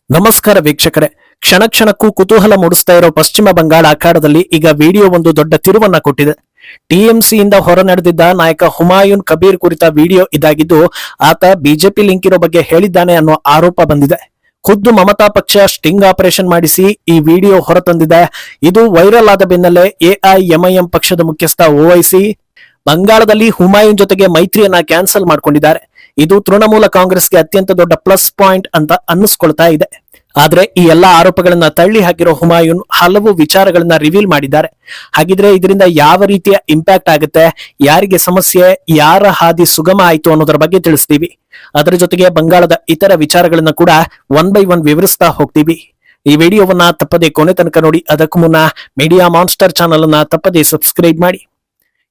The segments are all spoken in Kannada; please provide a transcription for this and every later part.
ನಮಸ್ಕಾರ ವೀಕ್ಷಕರೇ. ಕ್ಷಣ ಕ್ಷಣಕ್ಕೂ ಕುತೂಹಲ ಮೂಡಿಸ್ತಾ ಇರೋ ಪಶ್ಚಿಮ ಬಂಗಾಳ ಅಖಾಡದಲ್ಲಿ ಈಗ ವಿಡಿಯೋ ಒಂದು ದೊಡ್ಡ ತಿರುವನ್ನ ಕೊಟ್ಟಿದೆ. ಟಿಎಂಸಿಯಿಂದ ಹೊರ ನಡೆದಿದ್ದ ನಾಯಕ ಹುಮಾಯೂನ್ ಕಬೀರ್ ಕುರಿತ ವಿಡಿಯೋ ಇದಾಗಿದ್ದು, ಆತ ಬಿಜೆಪಿ ಲಿಂಕ್ ಇರೋ ಬಗ್ಗೆ ಹೇಳಿದ್ದಾನೆ ಅನ್ನೋ ಆರೋಪ ಬಂದಿದೆ. ಖುದ್ದು ಮಮತಾ ಪಕ್ಷ ಸ್ಟಿಂಗ್ ಆಪರೇಷನ್ ಮಾಡಿಸಿ ಈ ವಿಡಿಯೋ ಹೊರತಂದಿದೆ. ಇದು ವೈರಲ್ ಆದ ಬೆನ್ನಲ್ಲೇ ಎಐಎಂಐಎಂ ಪಕ್ಷದ ಮುಖ್ಯಸ್ಥ ಓವೈಸಿ ಬಂಗಾಳದಲ್ಲಿ ಹುಮಾಯೂನ್ ಜೊತೆಗೆ ಮೈತ್ರಿಯನ್ನ ಕ್ಯಾನ್ಸಲ್ ಮಾಡ್ಕೊಂಡಿದ್ದಾರೆ. ಇದು ತೃಣಮೂಲ ಕಾಂಗ್ರೆಸ್ಗೆ ಅತ್ಯಂತ ದೊಡ್ಡ ಪ್ಲಸ್ ಪಾಯಿಂಟ್ ಅಂತ ಅನ್ನಿಸ್ಕೊಳ್ತಾ ಇದೆ. ಆದ್ರೆ ಈ ಎಲ್ಲಾ ಆರೋಪಗಳನ್ನ ತಳ್ಳಿ ಹಾಕಿರೋ ಹುಮಾಯೂನ್ ಹಲವು ವಿಚಾರಗಳನ್ನ ರಿವೀಲ್ ಮಾಡಿದ್ದಾರೆ. ಹಾಗಿದ್ರೆ ಇದರಿಂದ ಯಾವ ರೀತಿಯ ಇಂಪ್ಯಾಕ್ಟ್ ಆಗುತ್ತೆ, ಯಾರಿಗೆ ಸಮಸ್ಯೆ, ಯಾರ ಹಾದಿ ಸುಗಮ ಆಯ್ತು ಅನ್ನೋದರ ಬಗ್ಗೆ ತಿಳಿಸ್ತೀವಿ. ಅದರ ಜೊತೆಗೆ ಬಂಗಾಳದ ಇತರ ವಿಚಾರಗಳನ್ನ ಕೂಡ ಒನ್ ಬೈ ಒನ್ ವಿವರಿಸ್ತಾ ಹೋಗ್ತೀವಿ. ಈ ವಿಡಿಯೋವನ್ನ ತಪ್ಪದೆ ಕೊನೆ ತನಕ ನೋಡಿ. ಅದಕ್ಕೂ ಮುನ್ನ ಮೀಡಿಯಾ ಮಾನ್ಸ್ಟರ್ ಚಾನಲ್ ಅನ್ನ ತಪ್ಪದೆ ಸಬ್ಸ್ಕ್ರೈಬ್ ಮಾಡಿ.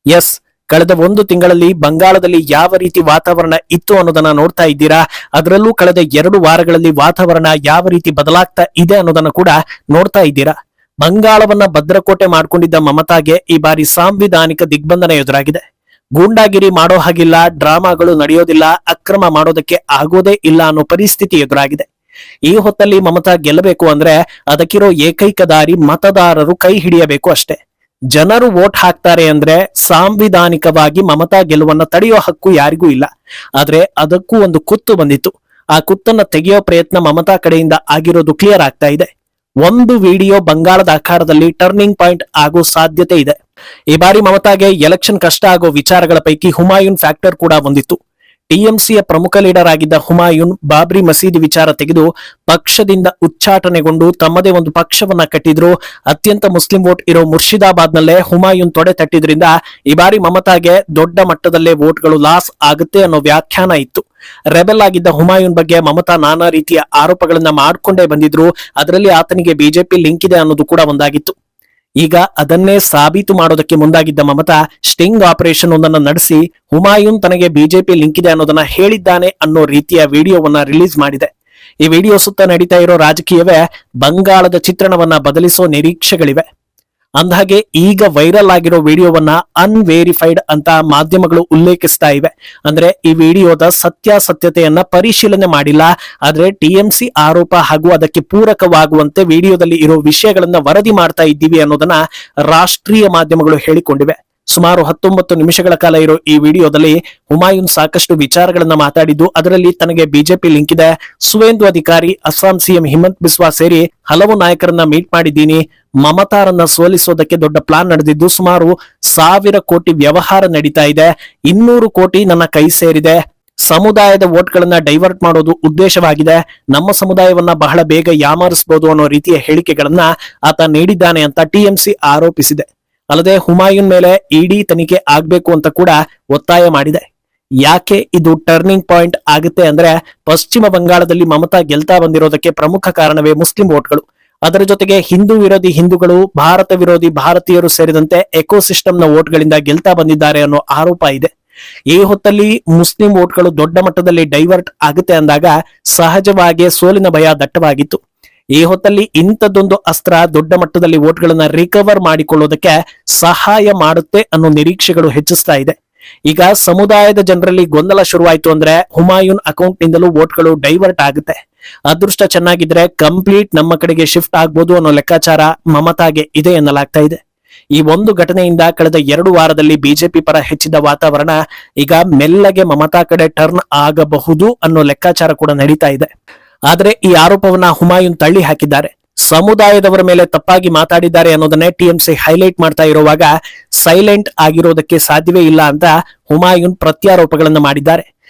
ಎಸ್, ಕಳೆದ ಒಂದು ತಿಂಗಳಲ್ಲಿ ಬಂಗಾಳದಲ್ಲಿ ಯಾವ ರೀತಿ ವಾತಾವರಣ ಇತ್ತು ಅನ್ನೋದನ್ನ ನೋಡ್ತಾ ಇದ್ದೀರಾ. ಅದರಲ್ಲೂ ಕಳೆದ 2 ವಾರಗಳಲ್ಲಿ ವಾತಾವರಣ ಯಾವ ರೀತಿ ಬದಲಾಗ್ತಾ ಇದೆ ಅನ್ನೋದನ್ನ ಕೂಡ ನೋಡ್ತಾ ಇದ್ದೀರಾ. ಬಂಗಾಳವನ್ನ ಭದ್ರಕೋಟೆ ಮಾಡ್ಕೊಂಡಿದ್ದ ಮಮತಾಗೆ ಈ ಬಾರಿ ಸಾಂವಿಧಾನಿಕ ದಿಗ್ಬಂಧನ ಎದುರಾಗಿದೆ. ಗೂಂಡಾಗಿರಿ ಮಾಡೋ ಹಾಗಿಲ್ಲ, ಡ್ರಾಮಾಗಳು ನಡೆಯೋದಿಲ್ಲ, ಅಕ್ರಮ ಮಾಡೋದಕ್ಕೆ ಆಗೋದೇ ಇಲ್ಲ ಅನ್ನೋ ಪರಿಸ್ಥಿತಿ ಎದುರಾಗಿದೆ. ಈ ಹೊತ್ತಲ್ಲಿ ಮಮತಾ ಗೆಲ್ಲಬೇಕು ಅಂದ್ರೆ ಅದಕ್ಕಿರೋ ಏಕೈಕ ದಾರಿ ಮತದಾರರು ಕೈ ಹಿಡಿಯಬೇಕು ಅಷ್ಟೇ. ಜನರು ವೋಟ್ ಹಾಕ್ತಾರೆ ಅಂದ್ರೆ ಸಾಂವಿಧಾನಿಕವಾಗಿ ಮಮತಾ ಗೆಲುವನ್ನ ತಡೆಯೋ ಹಕ್ಕು ಯಾರಿಗೂ ಇಲ್ಲ. ಆದ್ರೆ ಅದಕ್ಕೂ ಒಂದು ಕುತ್ತು ಬಂದಿತ್ತು. ಆ ಕುತ್ತನ್ನ ತೆಗೆಯೋ ಪ್ರಯತ್ನ ಮಮತಾ ಕಡೆಯಿಂದ ಆಗಿರೋದು ಕ್ಲಿಯರ್ ಆಗ್ತಾ ಇದೆ. ಒಂದು ವಿಡಿಯೋ ಬಂಗಾಳದ ಅಖಾಡದಲ್ಲಿ ಟರ್ನಿಂಗ್ ಪಾಯಿಂಟ್ ಆಗೋ ಸಾಧ್ಯತೆ ಇದೆ. ಈ ಬಾರಿ ಮಮತಾಗೆ ಎಲೆಕ್ಷನ್ ಕಷ್ಟ ಆಗೋ ವಿಚಾರಗಳ ಪೈಕಿ ಹುಮಾಯೂನ್ ಫ್ಯಾಕ್ಟರ್ ಕೂಡ ಒಂದಿತ್ತು. ಟಿಎಂಸಿಯ ಪ್ರಮುಖ ಲೀಡರ್ ಆಗಿದ್ದ ಹುಮಾಯೂನ್ ಬಾಬ್ರಿ ಮಸೀದಿ ವಿಚಾರ ತೆಗೆದು ಪಕ್ಷದಿಂದ ಉಚ್ಚಾಟನೆಗೊಂಡು ತಮ್ಮದೇ ಒಂದು ಪಕ್ಷವನ್ನ ಕಟ್ಟಿದ್ರು. ಅತ್ಯಂತ ಮುಸ್ಲಿಂ ವೋಟ್ ಇರೋ ಮುರ್ಷಿದಾಬಾದ್ನಲ್ಲೇ ಹುಮಾಯೂನ್ ತೊಡೆ ತಟ್ಟಿದ್ರಿಂದ ಈ ಬಾರಿ ಮಮತಾಗೆ ದೊಡ್ಡ ಮಟ್ಟದಲ್ಲೇ ವೋಟ್ಗಳು ಲಾಸ್ ಆಗುತ್ತೆ ಅನ್ನೋ ವ್ಯಾಖ್ಯಾನ ಇತ್ತು. ರೆಬೆಲ್ ಆಗಿದ್ದ ಹುಮಾಯೂನ್ ಬಗ್ಗೆ ಮಮತಾ ನಾನಾ ರೀತಿಯ ಆರೋಪಗಳನ್ನ ಮಾಡ್ಕೊಂಡೇ ಬಂದಿದ್ರು. ಅದರಲ್ಲಿ ಆತನಿಗೆ ಬಿಜೆಪಿ ಲಿಂಕ್ ಇದೆ ಅನ್ನೋದು ಕೂಡ ಒಂದಾಗಿತ್ತು. ಈಗ ಅದನ್ನೇ ಸಾಬೀತು ಮಾಡೋದಕ್ಕೆ ಮುಂದಾಗಿದ್ದ ಮಮತಾ ಸ್ಟಿಂಗ್ ಆಪರೇಷನ್ ಒಂದನ್ನು ನಡೆಸಿ ಹುಮಾಯೂನ್ ತನಗೆ ಬಿಜೆಪಿ ಲಿಂಕ್ ಇದೆ ಅನ್ನೋದನ್ನ ಹೇಳಿದ್ದಾನೆ ಅನ್ನೋ ರೀತಿಯ ವಿಡಿಯೋವನ್ನ ರಿಲೀಸ್ ಮಾಡಿದೆ. ಈ ವಿಡಿಯೋ ಸುತ್ತ ನಡೀತಾ ಇರೋ ರಾಜಕೀಯವೇ ಬಂಗಾಳದ ಚಿತ್ರಣವನ್ನ ಬದಲಿಸೋ ನಿರೀಕ್ಷೆಗಳಿವೆ. ಅಂದಹಾಗೆ ಈಗ ವೈರಲ್ ಆಗಿರೋ ವಿಡಿಯೋವನ್ನ ಅನ್ವೇರಿಫೈಡ್ ಅಂತ ಮಾಧ್ಯಮಗಳು ಉಲ್ಲೇಖಿಸ್ತಾ ಇವೆ. ಅಂದ್ರೆ ಈ ವಿಡಿಯೋದ ಸತ್ಯಾಸತ್ಯತೆಯನ್ನ ಪರಿಶೀಲನೆ ಮಾಡಿಲ್ಲ. ಆದ್ರೆ ಟಿಎಂಸಿ ಆರೋಪ ಹಾಗೂ ಅದಕ್ಕೆ ಪೂರಕವಾಗುವಂತೆ ವಿಡಿಯೋದಲ್ಲಿ ಇರೋ ವಿಷಯಗಳನ್ನ ವರದಿ ಮಾಡ್ತಾ ಇದ್ದೀವಿ ಅನ್ನೋದನ್ನ ರಾಷ್ಟ್ರೀಯ ಮಾಧ್ಯಮಗಳು ಹೇಳಿಕೊಂಡಿವೆ. ಸುಮಾರು 19 ನಿಮಿಷಗಳ ಕಾಲ ಇರೋ ಈ ವಿಡಿಯೋದಲ್ಲಿ ಹುಮಾಯೂನ್ ಸಾಕಷ್ಟು ವಿಚಾರಗಳನ್ನ ಮಾತಾಡಿದ್ದು, ಅದರಲ್ಲಿ ತನಗೆ ಬಿಜೆಪಿ ಲಿಂಕ್ ಇದೆ, ಸುವೇಂದು ಅಧಿಕಾರಿ, ಅಸ್ಸಾಂ ಸಿಎಂ ಹಿಮಂತ್ ಬಿಸ್ವಾ ಸೇರಿ ಹಲವು ನಾಯಕರನ್ನ ಮೀಟ್ ಮಾಡಿದ್ದೀನಿ, ಮಮತಾರನ್ನ ಸೋಲಿಸೋದಕ್ಕೆ ದೊಡ್ಡ ಪ್ಲಾನ್ ನಡೆದಿದ್ದು, ಸುಮಾರು 1000 ಕೋಟಿ ವ್ಯವಹಾರ ನಡೀತಾ ಇದೆ, 200 ಕೋಟಿ ನನ್ನ ಕೈ ಸೇರಿದೆ, ಸಮುದಾಯದ ವೋಟ್ಗಳನ್ನ ಡೈವರ್ಟ್ ಮಾಡೋದು ಉದ್ದೇಶವಾಗಿದೆ, ನಮ್ಮ ಸಮುದಾಯವನ್ನ ಬಹಳ ಬೇಗ ಯಾಮಾರಿಸಬಹುದು ಅನ್ನೋ ರೀತಿಯ ಹೇಳಿಕೆಗಳನ್ನ ಆತ ನೀಡಿದ್ದಾನೆ ಅಂತ ಟಿಎಂಸಿ ಆರೋಪಿಸಿದೆ. ಅಲ್ಲದೆ ಹುಮಾಯೂನ್ ಮೇಲೆ ಇಡಿ ತನಿಖೆ ಆಗ್ಬೇಕು ಅಂತ ಕೂಡ ಒತ್ತಾಯ ಮಾಡಿದೆ. ಯಾಕೆ ಇದು ಟರ್ನಿಂಗ್ ಪಾಯಿಂಟ್ ಆಗುತ್ತೆ ಅಂದ್ರೆ ಪಶ್ಚಿಮ ಬಂಗಾಳದಲ್ಲಿ ಮಮತಾ ಗೆಲ್ತಾ ಬಂದಿರೋದಕ್ಕೆ ಪ್ರಮುಖ ಕಾರಣವೇ ಮುಸ್ಲಿಂ ವೋಟ್ಗಳು. ಅದರ ಜೊತೆಗೆ ಹಿಂದೂ ವಿರೋಧಿ ಹಿಂದೂಗಳು, ಭಾರತ ವಿರೋಧಿ ಭಾರತೀಯರು ಸೇರಿದಂತೆ ಎಕೋಸಿಸ್ಟಮ್ನ ವೋಟ್ಗಳಿಂದ ಗೆಲ್ತಾ ಬಂದಿದ್ದಾರೆ ಅನ್ನೋ ಆರೋಪ ಇದೆ. ಈ ಹೊತ್ತಲ್ಲಿ ಮುಸ್ಲಿಂ ವೋಟ್ಗಳು ದೊಡ್ಡ ಮಟ್ಟದಲ್ಲಿ ಡೈವರ್ಟ್ ಆಗುತ್ತೆ ಅಂದಾಗ ಸಹಜವಾಗಿ ಸೋಲಿನ ಭಯ ದಟ್ಟವಾಗಿತ್ತು. ಈ ಹೊತ್ತಲ್ಲಿ ಇಂಥದ್ದೊಂದು ಅಸ್ತ್ರ ದೊಡ್ಡ ಮಟ್ಟದಲ್ಲಿ ವೋಟ್ಗಳನ್ನ ರಿಕವರ್ ಮಾಡಿಕೊಳ್ಳೋದಕ್ಕೆ ಸಹಾಯ ಮಾಡುತ್ತೆ ಅನ್ನೋ ನಿರೀಕ್ಷೆಗಳು ಹೆಚ್ಚಿಸ್ತಾ ಇದೆ. ಈಗ ಸಮುದಾಯದ ಜನರಲ್ಲಿ ಗೊಂದಲ ಶುರುವಾಯ್ತು ಅಂದ್ರೆ ಹುಮಾಯೂನ್ ಅಕೌಂಟ್ ನಿಂದಲೂ ವೋಟ್ಗಳು ಡೈವರ್ಟ್ ಆಗುತ್ತೆ. ಅದೃಷ್ಟ ಚೆನ್ನಾಗಿದ್ರೆ ಕಂಪ್ಲೀಟ್ ನಮ್ಮ ಕಡೆಗೆ ಶಿಫ್ಟ್ ಆಗ್ಬೋದು ಅನ್ನೋ ಲೆಕ್ಕಾಚಾರ ಮಮತಾಗೆ ಇದೆ ಎನ್ನಲಾಗ್ತಾ ಇದೆ. ಈ ಒಂದು ಘಟನೆಯಿಂದ ಕಳೆದ 2 ವಾರದಲ್ಲಿ ಬಿಜೆಪಿ ಪರ ಹೆಚ್ಚಿದ ವಾತಾವರಣ ಈಗ ಮೆಲ್ಲಗೆ ಮಮತಾ ಕಡೆ ಟರ್ನ್ ಆಗಬಹುದು ಅನ್ನೋ ಲೆಕ್ಕಾಚಾರ ಕೂಡ ನಡೀತಾ ಇದೆ. ಆದ್ರೆ ಈ ಆರೋಪವನ್ನ ಹುಮಾಯೂನ್ ತಳ್ಳಿ ಹಾಕಿದ್ದಾರೆ. ಸಮುದಾಯದವರ ಮೇಲೆ ತಪ್ಪಾಗಿ ಮಾತಾಡಿದ್ದಾರೆ ಅನ್ನೋದನ್ನೇ ಟಿಎಂಸಿ ಹೈಲೈಟ್ ಮಾಡ್ತಾ ಇರುವಾಗ ಸೈಲೆಂಟ್ ಆಗಿರೋದಕ್ಕೆ ಸಾಧ್ಯವೇ ಇಲ್ಲ ಅಂತ ಹುಮಾಯೂನ್ ಪ್ರತ್ಯಾರೋಪಗಳನ್ನು ಮಾಡಿದ್ದಾರೆ.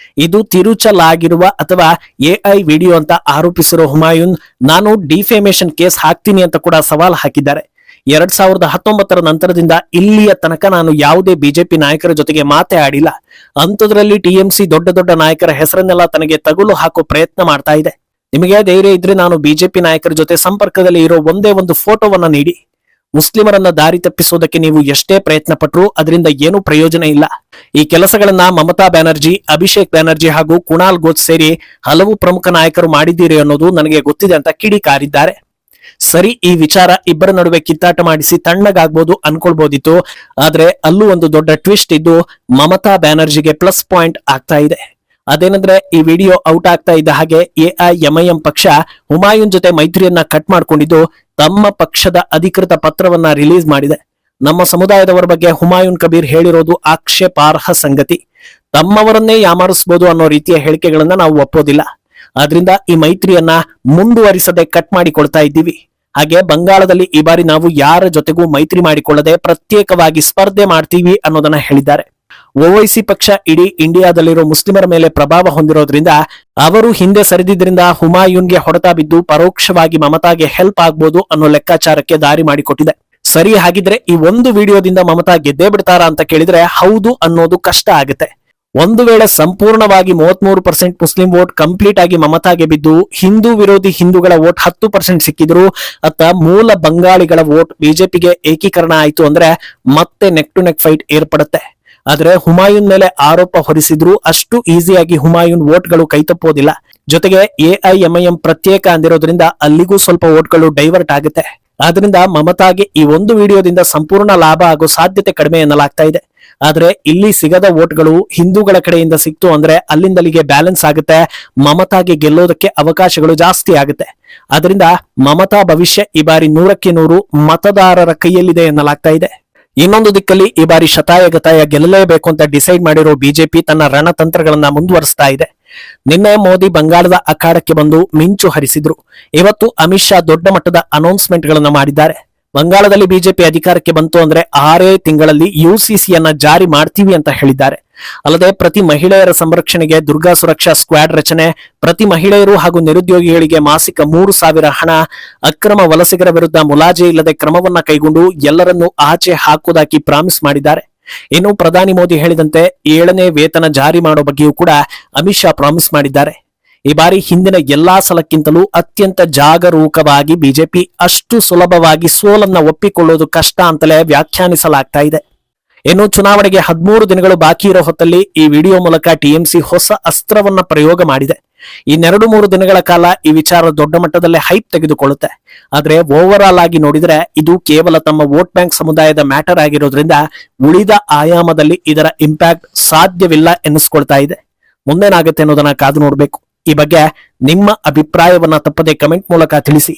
ಇದು ತಿರುಚಲಾಗಿರುವ ಅಥವಾ ಎಐ ವಿಡಿಯೋ ಅಂತ ಆರೋಪಿಸಿರೋ ಹುಮಾಯೂನ್ ನಾನು ಡಿಫೇಮೇಷನ್ ಕೇಸ್ ಹಾಕ್ತೀನಿ ಅಂತ ಕೂಡ ಸವಾಲ್ ಹಾಕಿದ್ದಾರೆ. 2019 ನಂತರದಿಂದ ಇಲ್ಲಿಯ ತನಕ ನಾನು ಯಾವುದೇ ಬಿಜೆಪಿ ನಾಯಕರ ಜೊತೆಗೆ ಮಾತೇ ಆಡಿಲ್ಲ. ಅಂಥದ್ರಲ್ಲಿ ಟಿಎಂಸಿ ದೊಡ್ಡ ದೊಡ್ಡ ನಾಯಕರ ಹೆಸರನ್ನೆಲ್ಲ ತನಗೆ ತಗುಲು ಹಾಕೋ ಪ್ರಯತ್ನ ಮಾಡ್ತಾ ಇದೆ. ನಿಮಗೆ ಧೈರ್ಯ ಇದ್ರೆ ನಾನು ಬಿಜೆಪಿ ನಾಯಕರ ಜೊತೆ ಸಂಪರ್ಕದಲ್ಲಿ ಇರೋ ಒಂದೇ ಒಂದು ಫೋಟೋವನ್ನ ನೀಡಿ. ಮುಸ್ಲಿಮರನ್ನ ದಾರಿ ತಪ್ಪಿಸೋದಕ್ಕೆ ನೀವು ಎಷ್ಟೇ ಪ್ರಯತ್ನ ಪಟ್ಟರೂ ಅದರಿಂದ ಏನೂ ಪ್ರಯೋಜನ ಇಲ್ಲ. ಈ ಕೆಲಸಗಳನ್ನ ಮಮತಾ ಬ್ಯಾನರ್ಜಿ, ಅಭಿಷೇಕ್ ಬ್ಯಾನರ್ಜಿ ಹಾಗೂ ಕುಣಾಲ್ ಘೋಷ್ ಸೇರಿ ಹಲವು ಪ್ರಮುಖ ನಾಯಕರು ಮಾಡಿದ್ದೀರಿ ಅನ್ನೋದು ನನಗೆ ಗೊತ್ತಿದೆ ಅಂತ ಕಿಡಿಕಾರಿದ್ದಾರೆ. ಸರಿ, ಈ ವಿಚಾರ ಇಬ್ಬರ ನಡುವೆ ಕಿತ್ತಾಟ ಮಾಡಿಸಿ ತಣ್ಣಗಾಗ್ಬೋದು ಅನ್ಕೊಳ್ಬೋದಿತ್ತು. ಆದ್ರೆ ಅಲ್ಲೂ ಒಂದು ದೊಡ್ಡ ಟ್ವಿಸ್ಟ್ ಇದ್ದು ಮಮತಾ ಬ್ಯಾನರ್ಜಿಗೆ ಪ್ಲಸ್ ಪಾಯಿಂಟ್ ಆಗ್ತಾ ಇದೆ. ಅದೇನಂದ್ರೆ ಈ ವಿಡಿಯೋ ಔಟ್ ಆಗ್ತಾ ಇದ್ದ ಹಾಗೆ ಎಐಎಂಐಎಂ ಪಕ್ಷ ಹುಮಾಯೂನ್ ಜೊತೆ ಮೈತ್ರಿಯನ್ನ ಕಟ್ ಮಾಡ್ಕೊಂಡಿದ್ದು ತಮ್ಮ ಪಕ್ಷದ ಅಧಿಕೃತ ಪತ್ರವನ್ನ ರಿಲೀಸ್ ಮಾಡಿದೆ. ನಮ್ಮ ಸಮುದಾಯದವರ ಬಗ್ಗೆ ಹುಮಾಯೂನ್ ಕಬೀರ್ ಹೇಳಿರೋದು ಆಕ್ಷೇಪಾರ್ಹ ಸಂಗತಿ. ತಮ್ಮವರನ್ನೇ ಯಾಮಾರಿಸಬಹುದು ಅನ್ನೋ ರೀತಿಯ ಹೇಳಿಕೆಗಳನ್ನ ನಾವು ಒಪ್ಪೋದಿಲ್ಲ. ಆದ್ರಿಂದ ಈ ಮೈತ್ರಿಯನ್ನ ಮುಂದುವರಿಸದೆ ಕಟ್ ಮಾಡಿಕೊಳ್ತಾ ಇದ್ದೀವಿ. ಹಾಗೆ ಬಂಗಾಳದಲ್ಲಿ ಈ ಬಾರಿ ನಾವು ಯಾರ ಜೊತೆಗೂ ಮೈತ್ರಿ ಮಾಡಿಕೊಳ್ಳದೆ ಪ್ರತ್ಯೇಕವಾಗಿ ಸ್ಪರ್ಧೆ ಮಾಡ್ತೀವಿ ಅನ್ನೋದನ್ನ ಹೇಳಿದ್ದಾರೆ. ಓವೈಸಿ ಪಕ್ಷ ಇಡೀ ಇಂಡಿಯಾದಲ್ಲಿರೋ ಮುಸ್ಲಿಮರ ಮೇಲೆ ಪ್ರಭಾವ ಹೊಂದಿರೋದ್ರಿಂದ ಅವರು ಹಿಂದೆ ಸರಿದಿದ್ರಿಂದ ಹುಮಾಯೂನ್ಗೆ ಹೊಡೆತ ಬಿದ್ದು ಪರೋಕ್ಷವಾಗಿ ಮಮತಾಗೆ ಹೆಲ್ಪ್ ಆಗ್ಬೋದು ಅನ್ನೋ ಲೆಕ್ಕಾಚಾರಕ್ಕೆ ದಾರಿ ಮಾಡಿಕೊಟ್ಟಿದೆ. ಸರಿ, ಹಾಗಿದ್ರೆ ಈ ಒಂದು ವಿಡಿಯೋದಿಂದ ಮಮತಾ ಗೆದ್ದೇ ಬಿಡ್ತಾರಾ ಅಂತ ಕೇಳಿದ್ರೆ ಹೌದು ಅನ್ನೋದು ಕಷ್ಟ ಆಗುತ್ತೆ. ಒಂದು ವೇಳೆ ಸಂಪೂರ್ಣವಾಗಿ 33% ಮುಸ್ಲಿಂ ವೋಟ್ ಕಂಪ್ಲೀಟ್ ಆಗಿ ಮಮತಾಗೆ ಬಿದ್ದು ಹಿಂದೂ ವಿರೋಧಿ ಹಿಂದೂಗಳ ವೋಟ್ 10% ಸಿಕ್ಕಿದ್ರು ಅಥವಾ ಮೂಲ ಬಂಗಾಳಿಗಳ ವೋಟ್ ಬಿಜೆಪಿಗೆ ಏಕೀಕರಣ ಆಯ್ತು ಅಂದ್ರೆ ಮತ್ತೆ ನೆಕ್ ಟು ನೆಕ್ ಫೈಟ್ ಏರ್ಪಡುತ್ತೆ. ಆದ್ರೆ ಹುಮಾಯೂನ್ ಮೇಲೆ ಆರೋಪ ಹೊರಿಸಿದ್ರು ಅಷ್ಟು ಈಸಿಯಾಗಿ ಹುಮಾಯೂನ್ ವೋಟ್ಗಳು ಕೈತಪ್ಪೋದಿಲ್ಲ. ಜೊತೆಗೆ ಎಐಎಂಐಎಂ ಪ್ರತ್ಯೇಕ ಅಂದಿರೋದ್ರಿಂದ ಅಲ್ಲಿಗೂ ಸ್ವಲ್ಪ ವೋಟ್ಗಳು ಡೈವರ್ಟ್ ಆಗುತ್ತೆ. ಆದ್ರಿಂದ ಮಮತಾಗೆ ಈ ಒಂದು ವಿಡಿಯೋದಿಂದ ಸಂಪೂರ್ಣ ಲಾಭ ಆಗೋ ಸಾಧ್ಯತೆ ಕಡಿಮೆ ಎನ್ನಲಾಗ್ತಾ ಇದೆ. ಆದ್ರೆ ಇಲ್ಲಿ ಸಿಗದ ವೋಟ್ಗಳು ಹಿಂದೂಗಳ ಕಡೆಯಿಂದ ಸಿಕ್ತು ಅಂದ್ರೆ ಅಲ್ಲಿಂದಲ್ಲಿಗೆ ಬ್ಯಾಲೆನ್ಸ್ ಆಗುತ್ತೆ, ಮಮತಾಗೆ ಗೆಲ್ಲೋದಕ್ಕೆ ಅವಕಾಶಗಳು ಜಾಸ್ತಿ ಆಗುತ್ತೆ. ಆದ್ರಿಂದ ಮಮತಾ ಭವಿಷ್ಯ ಈ ಬಾರಿ 100ಕ್ಕೆ 100 ಮತದಾರರ ಕೈಯಲ್ಲಿದೆ ಎನ್ನಲಾಗ್ತಾ ಇದೆ. ಇನ್ನೊಂದು ದಿಕ್ಕಲ್ಲಿ ಈ ಬಾರಿ ಶತಾಯಗತಾಯ ಗೆಲ್ಲಲೇಬೇಕು ಅಂತ ಡಿಸೈಡ್ ಮಾಡಿರೋ ಬಿಜೆಪಿ ತನ್ನ ರಣತಂತ್ರಗಳನ್ನ ಮುಂದುವರಿಸ್ತಾ ಇದೆ. ನಿನ್ನೆ ಮೋದಿ ಬಂಗಾಳದ ಅಖಾಡಕ್ಕೆ ಬಂದು ಮಿಂಚು ಹರಿಸಿದ್ರು. ಇವತ್ತು ಅಮಿತ್ ಶಾ ದೊಡ್ಡ ಮಟ್ಟದ ಅನೌನ್ಸ್ಮೆಂಟ್ ಗಳನ್ನ ಮಾಡಿದ್ದಾರೆ. ಬಂಗಾಳದಲ್ಲಿ ಬಿಜೆಪಿ ಅಧಿಕಾರಕ್ಕೆ ಬಂತು ಅಂದ್ರೆ 6 ತಿಂಗಳಲ್ಲಿ ಯುಸಿಸಿಯನ್ನ ಜಾರಿ ಮಾಡ್ತೀವಿ ಅಂತ ಹೇಳಿದ್ದಾರೆ. ಅಲ್ಲದೆ ಪ್ರತಿ ಮಹಿಳೆಯರ ಸಂರಕ್ಷಣೆಗೆ ದುರ್ಗಾ ಸುರಕ್ಷಾ ಸ್ಕ್ವಾಡ್ ರಚನೆ, ಪ್ರತಿ ಮಹಿಳೆಯರು ಹಾಗೂ ನಿರುದ್ಯೋಗಿಗಳಿಗೆ ಮಾಸಿಕ 3,000 ಹಣ, ಅಕ್ರಮ ವಲಸಿಗರ ವಿರುದ್ಧ ಮುಲಾಜೆ ಇಲ್ಲದೆ ಕ್ರಮವನ್ನ ಕೈಗೊಂಡು ಎಲ್ಲರನ್ನೂ ಆಚೆ ಹಾಕುವುದಾಗಿ ಪ್ರಾಮಿಸ್ ಮಾಡಿದ್ದಾರೆ. ಇನ್ನು ಪ್ರಧಾನಿ ಮೋದಿ ಹೇಳಿದಂತೆ 7ನೇ ವೇತನ ಜಾರಿ ಮಾಡೋ ಬಗ್ಗೆಯೂ ಕೂಡ ಅಮಿತ್ ಶಾ ಪ್ರಾಮಿಸ್ ಮಾಡಿದ್ದಾರೆ. ಈ ಬಾರಿ ಹಿಂದಿನ ಎಲ್ಲಾ ಸಲಕ್ಕಿಂತಲೂ ಅತ್ಯಂತ ಜಾಗರೂಕವಾಗಿ ಬಿಜೆಪಿ ಅಷ್ಟು ಸುಲಭವಾಗಿ ಸೋಲನ್ನ ಒಪ್ಪಿಕೊಳ್ಳೋದು ಕಷ್ಟ ಅಂತಲೇ ವ್ಯಾಖ್ಯಾನಿಸಲಾಗ್ತಾ ಇದೆ. ಇನ್ನು ಚುನಾವಣೆಗೆ 13 ದಿನಗಳು ಬಾಕಿ ಇರೋ ಹೊತ್ತಲ್ಲಿ ಈ ವಿಡಿಯೋ ಮೂಲಕ ಟಿಎಂಸಿ ಹೊಸ ಅಸ್ತ್ರವನ್ನ ಪ್ರಯೋಗ ಮಾಡಿದೆ. ಇನ್ನೆರಡು 3 ದಿನಗಳ ಕಾಲ ಈ ವಿಚಾರ ದೊಡ್ಡ ಮಟ್ಟದಲ್ಲೇ ಹೈಪ್ ತೆಗೆದುಕೊಳ್ಳುತ್ತೆ. ಆದ್ರೆ ಓವರ್ ಆಲ್ ಆಗಿ ನೋಡಿದ್ರೆ ಇದು ಕೇವಲ ತಮ್ಮ ವೋಟ್ ಬ್ಯಾಂಕ್ ಸಮುದಾಯದ ಮ್ಯಾಟರ್ ಆಗಿರೋದ್ರಿಂದ ಉಳಿದ ಆಯಾಮದಲ್ಲಿ ಇದರ ಇಂಪ್ಯಾಕ್ಟ್ ಸಾಧ್ಯವಿಲ್ಲ ಎನ್ನಿಸ್ಕೊಳ್ತಾ ಇದೆ. ಮುಂದೇನಾಗುತ್ತೆ ಅನ್ನೋದನ್ನ ಕಾದು ನೋಡ್ಬೇಕು. ಈ ಬಗ್ಗೆ ನಿಮ್ಮ ಅಭಿಪ್ರಾಯವನ್ನ ತಪ್ಪದೆ ಕಮೆಂಟ್ ಮೂಲಕ ತಿಳಿಸಿ.